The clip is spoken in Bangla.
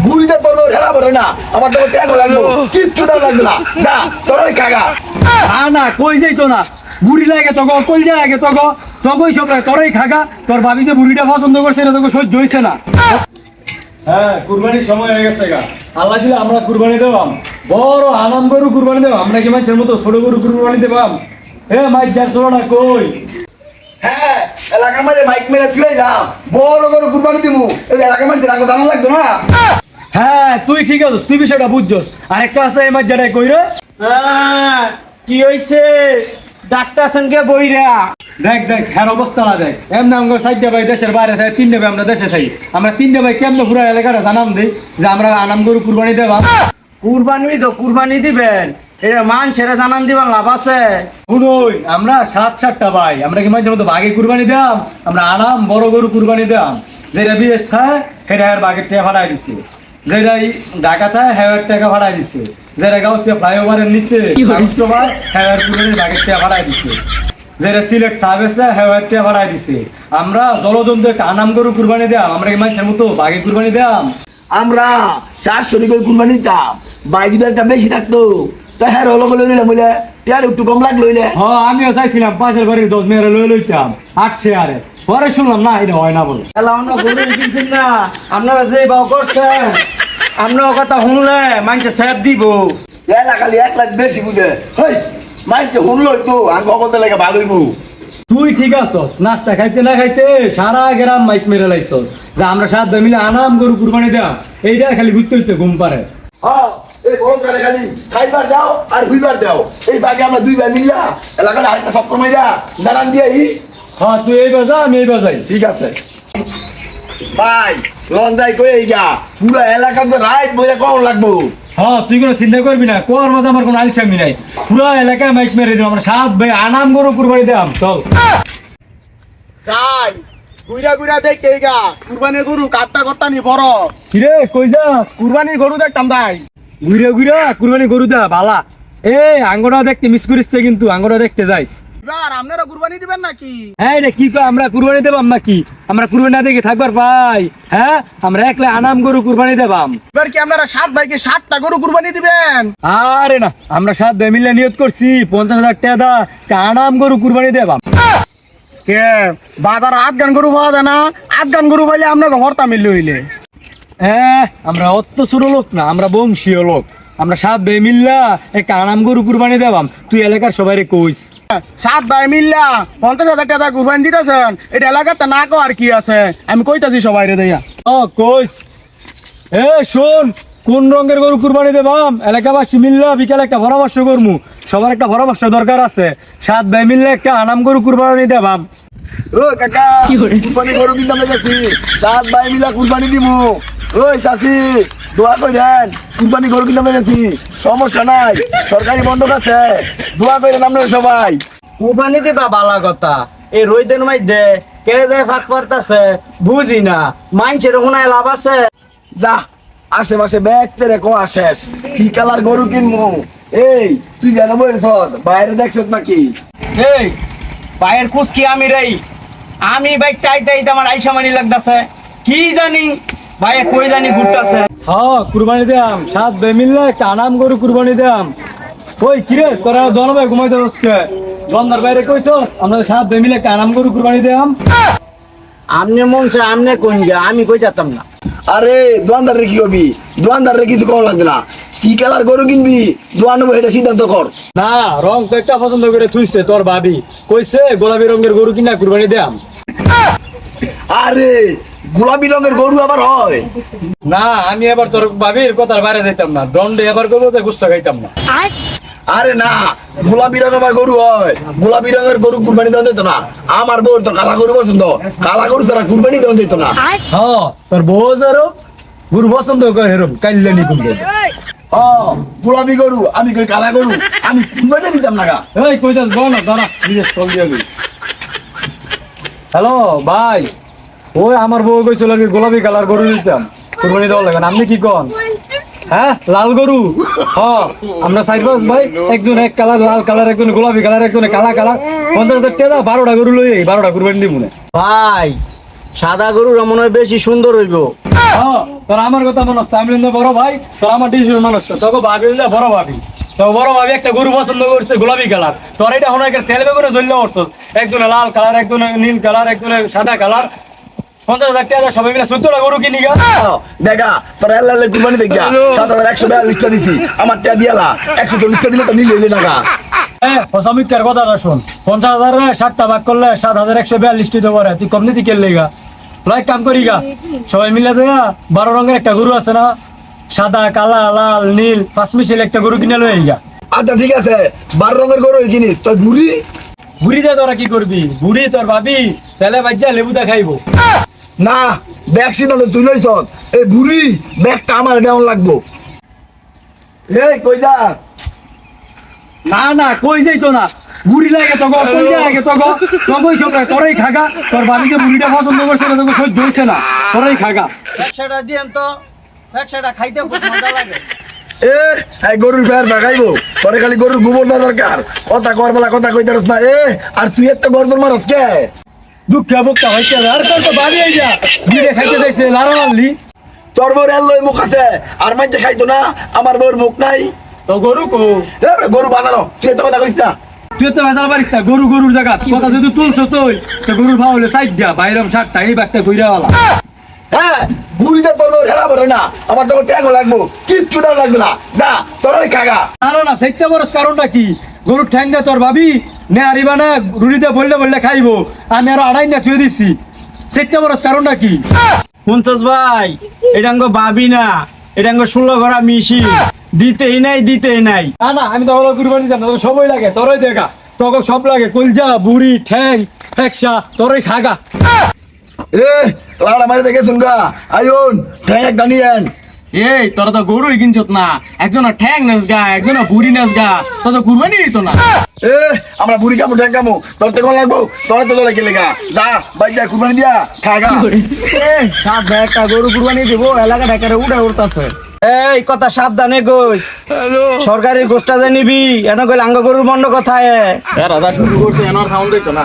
বুড়িতে তোর হেরা পড়ে না আমার তো ট্যাগ লাগবো কিচ্ছু দাম লাগবে না না তোরই খাগা না কই যাইতো না বুড়ি লাগে তোকে কলজা লাগে তোকেই সব তোরই খাগা তোর ভাবি যে বুড়িটা পছন্দ করছে না তোকে সহ্য হইছে না। হ্যাঁ কুরবানির সময় হয়ে গেছে গা আল্লাহ দিলে আমরা কুরবানি দেবাম বড় আনাম গরু কুরবানি দেবাম আমরা কি মানুষের মতো ছোট গরু কুরবানি দেবাম মাইক যার চলো না কই হ্যাঁ এলাকার মাঝে মাইক মেরে তুলে যাও বড় বড় কুরবানি দিমু এই এলাকার মাঝে রাখো জানা লাগতো না। হ্যাঁ তুই ঠিক আছিস তুই বিষয়টা বুঝছস আরেকটা আছে এই মাছ যেটা কই রে কি হইছে ডাক্তার সঙ্গে বইরা দেখ হ্যার অবস্থা না দেখ এমনি আমরা চারটে ভাই দেশের বাইরে থাকি তিনটে ভাই আমরা দেশে থাকি আমরা তিনটে ভাই কেমন পুরো এলাকাটা জানাম দিই যে আমরা আনাম গরু কুরবানি দেবা কুরবানি দিবেন এটা মান ছেড়ে জানান দিবার লাভ আছে। শুনুই আমরা সাতটা ভাই আমরা কি মাঝে মতো বাঘে কুরবানি দাম আমরা আনাম বড় গরু কুরবানি দাম যেটা বিদেশ থাকে সেটা আর বাঘের টাকা ভাড়াই দিছে যেটা ঢাকা থাকে হেয়ার টাকা ভাড়াই দিছে যেটা গাউসিয়া ফ্লাইওভারের নিচে ভাই হেয়ার কুরবানি বাঘের টাকা ভাড়াই দিছে যেটা সিলেট সার্ভিসে হেয়ার টাকা ভাড়াই দিছে আমরা জলজন্তু একটা আনাম গরু কুরবানি দাম আমরা কি মানুষের মতো বাঘে কুরবানি দাম আমরা 400 করে কুরবানি দিতাম বাইক যদি একটা বেশি থাকতো তা হ্যাঁ হলো করে লইলাম বলে টিয়ার একটু কম লাগলো লইলে হ্যাঁ আমিও চাইছিলাম পাশের বাড়ির দশ মেয়েরা লইতাম 800 আরে পরে শুনলাম না এটা হয় না বলে কিনছেন না আপনারা যে ভাও করছেন আপনার কথা শুনলে মানুষে সেব দিব এলাকালি 1 লাখ বেশি বুঝে হই মাইতে হুনলই তো আমি অবস্থা লাগে ভালো হইবো। তুই ঠিক আছস নাস্তা খাইতে না খাইতে সারা গ্রাম মাইক মেরে লাইছস যে আমরা সাত ভাই মিলে আনাম গরু কুরবানি দাম এইটা খালি ঘুরতে হইতে ঘুম পারে হ্যাঁ এই বড় করে খালি খাইবার দাও আর হুইবার দাও এই বাগে আমরা দুই ভাই মিল্লা এলাকার আরেকটা সব কমে যা দাঁড়ান দিয়ে হ্যাঁ তুই এই বাজা আমি এই বাজাই ঠিক আছে ভাই রঞ্জাই কই এই গা পুরো এলাকা তো রাইট বইয়া কম লাগবো। হ্যাঁ তুই কোনো চিন্তা করবি না কোয়ার মাঝে আমার কোনো আলসামি নাই পুরো এলাকায় মাইক মেরে দিলাম আমরা সাত ভাই আনাম গরু কুরবানি দাম চল যাই গুইরা গুইরা দেখতে গা কুরবানির গরু কাটটা করতা নি বড় কিরে কই যাস কুরবানির গরু দেখতাম তাই ঘুরে কুরবানি গরু দা বালা আঙ্গরা দেখতে মিস করিসছে কিন্তু আঙ্গরা দেখতে যাইস এবার আপনারা কুরবানি দিবেন নাকি হ্যাঁ রে কি কয় আমরা কুরবানি দেবাম নাকি আমরা কুরবানি না দেখে থাকবার পাই হ্যাঁ আমরা একলা আনাম গরু কুরবানি দেবাম এবার কি আপনারা 7 ভাইকে 7টা গরু কুরবানি দিবেন আরে না আমরা সাত ভাই মিলে নিয়ত করছি 50,000 টাকা দা আনাম গরু কুরবানি দেবাম কে বাজার 8 গান গরু পাওয়া যায় না 8 গান গরু পাইলে আপনাকে হরতা মিললে হইলে আমরা অত ছোট লোক না আমরা বংশীয় লোক আমরা সাত ভাই মিল্লা একটা আনাম গরু কুরবানি দেবাম তুই এলাকার সবাই কইস 7 ভাই মিল্লা 50,000 টাকা কুরবানি দিতেছেন এটা এলাকাতে না কো আর কি আছে আমি কইতাছি সবাই রে দেয়া কইস শোন কোন রঙের গরু কুরবানি দেবাম এলাকাবাসী মিল্লা বিকালে একটা পরামর্শ করমু সবার একটা পরামর্শ দরকার আছে সাত ভাই মিললে একটা আনাম গরু কুরবানি দেবাম ও কাকা কুরবানি গরু কিনতে আমরা যাচ্ছি 7 ভাই মিলা কুরবানি দিমু ওই চাচি দোয়া করেন কুরবানি গরু কিনতে আমরা যাচ্ছি সমস্যা নাই সরকারি বন্ধক আছে দোয়া করেন আপনারা সবাই কুরবানি দিবা বালা কথা এই রইদের মধ্যে কে যায় ফাঁক করতেছে বুঝি না মাইনছের হুনায় লাভ আছে যা আশেপাশে ব্যাগতে রেখো শেষ কি কালার গরু কিনবো এই তুই জানো বলছ বাইরে দেখছ নাকি এই পায়ের কুস কি আমি রেই আমি বাইক চাইতে আমার আইসা মানি লাগতাছে কি জানি ভাই কই জানি ঘুরতাছে হ্যাঁ কুরবানি দেয়াম সাত ভাই মিললে একটা আনাম গরু কুরবানি দেয়াম ওই কিরে তোরা জন ভাই ঘুমাইতে বসকে জন্দার বাইরে কইছস আমরা সাত ভাই মিলে একটা আনাম গরু কুরবানি দেয়াম আমনে মন চায় আমনে কোন গিয়া আমি কই যেতাম না আরে দোয়ানদার রে কি হবি দোয়ানদার রে কিছু কম লাগবে না কি কালার গরু কিনবি দোয়ান এটা সিদ্ধান্ত কর না রং তো একটা পছন্দ করে থুইছে তোর ভাবি কইছে গোলাপি রঙের গরু কিনা কুরবানি দেয়াম আরে গোলাপি রঙের গরু আবার হয় না আমি এবার তোর ভাবির কথার বাইরে যাইতাম না দণ্ডে এবার করবো তো গুচ্ছা খাইতাম না আরে না গোলাপি রঙের আবার গরু হয় গোলাপি রঙের গরু কুরবানি দেওয়া যেত না আমার বউর তো কালা গরু পছন্দ কালা গরু ছাড়া কুরবানি দেওয়া যেত না হ্যাঁ তোর বউ যারো গরু পছন্দ করে হেরম কাইল্লানি কুরবানি ও গোলাপি গরু আমি কই কালা গরু আমি কুরবানি দিতাম না গা এই কইতাস বল না দাঁড়া নিজের কল দিয়ে লই হ্যালো ভাই ওই আমার বউ কইছিল কি গোলাপি কালার গরু দিতাম কুরবানি দেওয়া লাগে আপনি কি কন হ্যাঁ লাল গরু হ্যাঁ আমরা সাইডবাস ভাই একজন এক কালার লাল কালার একজন গোলাপি কালার একজন কালা কালার 50,000 টাকা 12টা গরু লই 12টা কুরবানি দিব না ভাই সাদা গরুর মনে হয় বেশি সুন্দর হইব তোর আমার কথা মনে হচ্ছে আমি কিন্তু বড় ভাই, তোর আমার ডিসিশন মানুষ তোকে ভাবি বড় ভাবি, তো বড় ভাবি একটা গরু পছন্দ করছে গোলাপি কালার, তোর এটা হলো একটা তেল বেগুনে জ্বললে করছো, একজনে লাল কালার, একজনে নীল কালার, একজনে সাদা কালার, 50,000 টাকা সবাই মিলে 14টা গরু কিনি গা। দেখা তোর আল্লাহ কুরবানি দেখা 7,142 দিছি, আমার টাকা দিয়ালা 140 দিলে তো নিলে হইলে না গা। সমীক্ষার কথাটা শোন, 50,000 60টা ভাগ করলে 7,142 দিতে পারে, তুই কম নিতে কেলে গা। লাইক কাম করি গা, সবাই মিলে দেয়া 12 রঙের একটা গরু আছে না, সাদা কালা লাল নীল 5 মিশাইলে একটা গরু কিনে লই গা। আচ্ছা ঠিক আছে, 12 রঙের গরু কিনিস তুই বুড়ি বুড়িতে তোরা কি করবি? বুড়ি তোর ভাবি তেলে বাজ্যা লেবুটা খাইবো না, ব্যাগ সিদ্ধান্ত তুই লইছ, এই বুড়ি ব্যাগটা আমার দেওয়ান লাগবো। এই কই যা? না না কই যাইতো না, বুড়ি লাগে তো কই লাগে তো কই সব তোরাই খাগা, তোর ভাবি যে বুড়িটা পছন্দ করছে না তোকে সহ্য হইছে না, তোরাই খাগা। একশোটা দিয়েন তো, একশোটা খাইতে খুব মজা লাগে। এই গরুর পেয়ার ভাগাইবো, তোরে খালি গরুর গোবর না দরকার, কথা করবেলা কথা কইতারস না। আর তুই এত গর্দন মারস কে? দুঃখা বুকটা হইছে আর তোর তো বাড়ি আইয়া বুড়ি খাইতে চাইছে লারা মারলি। তোর বউর এল্লোই মুখ আছে আর মাইতে খাইতো না, আমার বউর মুখ নাই। তো গরু কো গরু বাঁধানো, তুই এত কথা কইস না। তুই তো ভেজাল পারিস না, গরু গরুর জায়গা কথা যদি তুলছ তুই তো গরুর ভাও হলে সাইড দিয়া বাইরম 60টা এই ব্যাগটা কইরাওয়ালা। হ্যাঁ বুড়িটা তোর বউর হেরা বলে না, আমার তোর ট্যাঙ্গও লাগবো, কিচ্ছু দাম লাগবে না, যা তোরই খাগা। না না সেইটা বরস কারণটা কি? গরুর ঠ্যাং দিয়ে তোর ভাবি নে আরিবা না রুড়িতে বললে বললে খাইবো, আমি আরো আড়াই না থুয়ে দিচ্ছি, সেইটা বরস কারণটা কি? 50 ভাই এটাঙ্গ ভাবি না, এটাঙ্গ 16 ঘরা মিশি, দিতেই নাই। না না আমি তো হলো কুরবানি জানো, তোর সবই লাগে, তোরই দেখা তোকে সব লাগে, কলজা বুড়ি ঠ্যাং ফেকসা তোরই খাগা। লাড়া মারি দেখে শুনগা আয়ুন ঠ্যাং একটা নিয়েন। এই তোরা তো গরুই কিনছত না, একজনের ঠ্যাং নাচ গা, একজনের বুড়ি নাচ গা, তো তো কুরবানি দিত না। আমরা বুড়ি কামু ঠ্যাং কামু, তোর তো কোন লাগবো, তোর তো তোলা গেলে গা, যা বাই যা কুরবানি দিয়া খাগা। সাত ভাই একটা গরু কুরবানি দিব, এলাকা ঢাকারে উড়ে উড়তাছে। এই কথা সাবধানে কই, সরকারি গোষ্ঠটা যে নিবি এনে কইলে আঙ্গ গরুর মন্ড কথায়। রাজা শুরু করছে এনার সাউন্ড হইতো না।